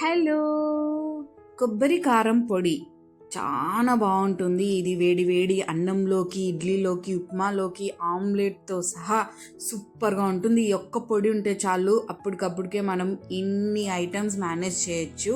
Hello, కొబ్బరి కారం పొడి చాలా బాగుంటుంది. ఇది వేడి వేడి అన్నంలోకి, ఇడ్లీలోకి, ఉప్మాలోకి, ఆమ్లెట్తో సహా సూపర్గా ఉంటుంది. ఈ ఒక్క పొడి ఉంటే చాలు, అప్పటికప్పుడికే మనం ఇన్ని ఐటమ్స్ మేనేజ్ చేయొచ్చు.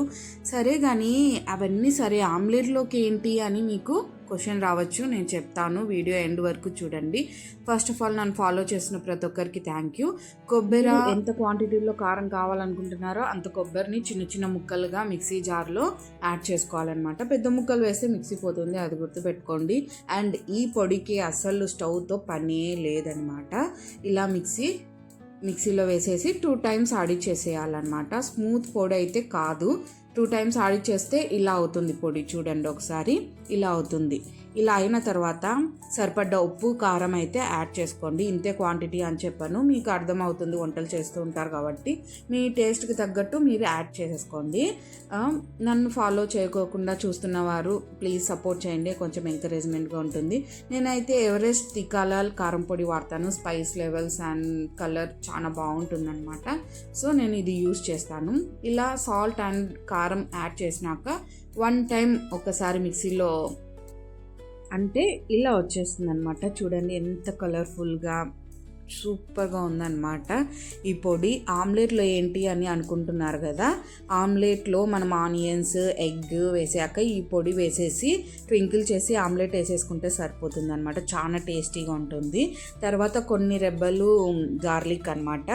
సరే కానీ అవన్నీ సరే, ఆమ్లెట్లోకి ఏంటి అని మీకు క్వశ్చన్ రావచ్చు. నేను చెప్తాను, వీడియో ఎండ్ వరకు చూడండి. ఫస్ట్ ఆఫ్ ఆల్ నన్ను ఫాలో చేసిన ప్రతి ఒక్కరికి థ్యాంక్ యూ. కొబ్బరి ఎంత క్వాంటిటీలో కారం కావాలనుకుంటున్నారో అంత కొబ్బరిని చిన్న చిన్న ముక్కలుగా మిక్సీ జార్లో యాడ్ చేసుకోవాలన్నమాట. పెద్ద ముక్కలు వేస్తే మిక్సీ పోతుంది, అది గుర్తుపెట్టుకోండి. అండ్ ఈ పొడికి అసలు స్టవ్తో పనే లేదనమాట. ఇలా మిక్సీలో వేసేసి 2 times ఆడిచ్చేసేయాలన్నమాట. స్మూత్ పొడి అయితే కాదు, 2 times ఆడిచ్చేస్తే ఇలా అవుతుంది పొడి. చూడండి ఒకసారి, ఇలా అవుతుంది. ఇలా అయిన తర్వాత సరిపడ్డ ఉప్పు, కారం అయితే యాడ్ చేసుకోండి. ఇంతే క్వాంటిటీ అని చెప్పాను, మీకు అర్థమవుతుంది, వంటలు చేస్తూ ఉంటారు కాబట్టి మీ టేస్ట్కి తగ్గట్టు మీరు యాడ్ చేసేసుకోండి. నన్ను ఫాలో చేయకోకుండా చూస్తున్న వారు ప్లీజ్ సపోర్ట్ చేయండి, కొంచెం ఎంకరేజ్మెంట్గా ఉంటుంది. నేనైతే ఎవరెస్ట్ తికాలాల్ కారం పొడి వాడతాను. స్పైస్ లెవెల్స్ అండ్ కలర్ చాలా బాగుంటుంది అనమాట. సో నేను ఇది యూస్ చేస్తాను. ఇలా సాల్ట్ అండ్ కారం యాడ్ చేసినాక 1 time ఒకసారి మిక్సీలో అంటే ఇలా వచ్చేస్తుంది అనమాట. చూడండి ఎంత కలర్ఫుల్గా సూపర్గా ఉందన్నమాట ఈ పొడి. ఆమ్లెట్లో ఏంటి అని అనుకుంటున్నారు కదా, ఆమ్లెట్లో మనం ఆనియన్స్, ఎగ్ వేసాక ఈ పొడి వేసేసి ట్వింకిల్ చేసి ఆమ్లెట్ వేసేసుకుంటే సరిపోతుంది అనమాట. చాలా టేస్టీగా ఉంటుంది. తర్వాత కొన్ని రెబ్బలు గార్లిక్ అనమాట,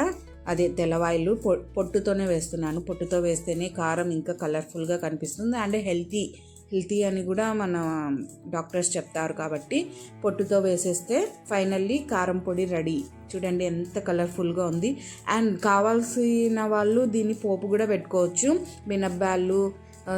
అదే తెల్లవాయిలు పొట్టుతోనే వేస్తున్నాను. పొట్టుతో వేస్తేనే కారం ఇంకా కలర్ఫుల్గా కనిపిస్తుంది అండ్ హెల్తీ అని కూడా మన డాక్టర్స్ చెప్తారు కాబట్టి పొట్టుతో వేసేస్తే ఫైనల్లీ కారం పొడి రెడీ. చూడండి ఎంత కలర్ఫుల్గా ఉంది. అండ్ కావాల్సిన వాళ్ళు దీన్ని పోపు కూడా పెట్టుకోవచ్చు. మినప్పాలు,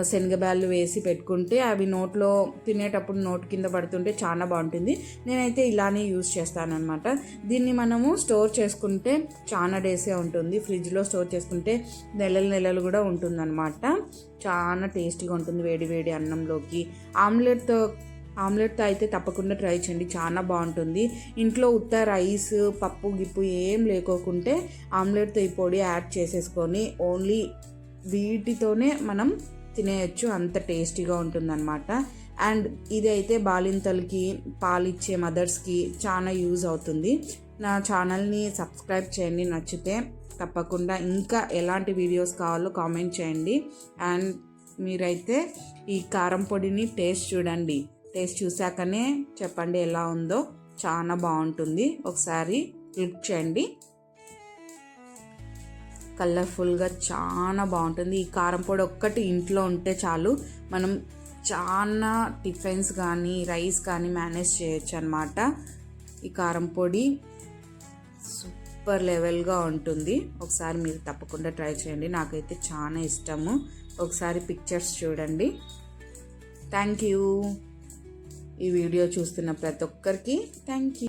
శనగబ్యాళ్ళు వేసి పెట్టుకుంటే అవి నోట్లో తినేటప్పుడు నోటు కింద పడుతుంటే చాలా బాగుంటుంది. నేనైతే ఇలానే యూజ్ చేస్తానన్నమాట. దీన్ని మనము స్టోర్ చేసుకుంటే చాలా డేసే ఉంటుంది. ఫ్రిడ్జ్లో స్టోర్ చేసుకుంటే నెలలు కూడా ఉంటుందన్నమాట. చాలా టేస్టీగా ఉంటుంది వేడి వేడి అన్నంలోకి. ఆమ్లెట్తో అయితే తప్పకుండా ట్రై చేయండి, చాలా బాగుంటుంది. ఇంట్లో ఉత్త రైస్, పప్పు గిప్పు ఏం లేకోకుంటే ఆమ్లెట్తో ఈ పొడి యాడ్ చేసేసుకొని ఓన్లీ వీటితోనే మనం తినేయచ్చు, అంత టేస్టీగా ఉంటుందన్నమాట. అండ్ ఇది అయితే బాలింతలకి, పాలిచ్చే మదర్స్కి చాలా యూజ్ అవుతుంది. నా ఛానల్ని సబ్స్క్రైబ్ చేయండి, నచ్చితే తప్పకుండా. ఇంకా ఎలాంటి వీడియోస్ కావాలో కామెంట్ చేయండి. అండ్ మీరైతే ఈ కారం పొడిని టేస్ట్ చూడండి, టేస్ట్ చూశాకనే చెప్పండి ఎలా ఉందో. చాలా బాగుంటుంది, ఒకసారి లుక్ చేయండి. కలర్ఫుల్గా చాలా బాగుంటుంది. ఈ కారం పొడి ఒక్కటి ఇంట్లో ఉంటే చాలు, మనం చాలా టిఫిన్స్ కానీ రైస్ కానీ మేనేజ్ చేయొచ్చు అనమాట. ఈ కారం పొడి సూపర్ లెవెల్గా ఉంటుంది. ఒకసారి మీరు తప్పకుండా ట్రై చేయండి, నాకైతే చాలా ఇష్టము. ఒకసారి పిక్చర్స్ చూడండి. Thank you. ఈ వీడియో చూస్తున్న ప్రతి ఒక్కరికి థ్యాంక్ యూ.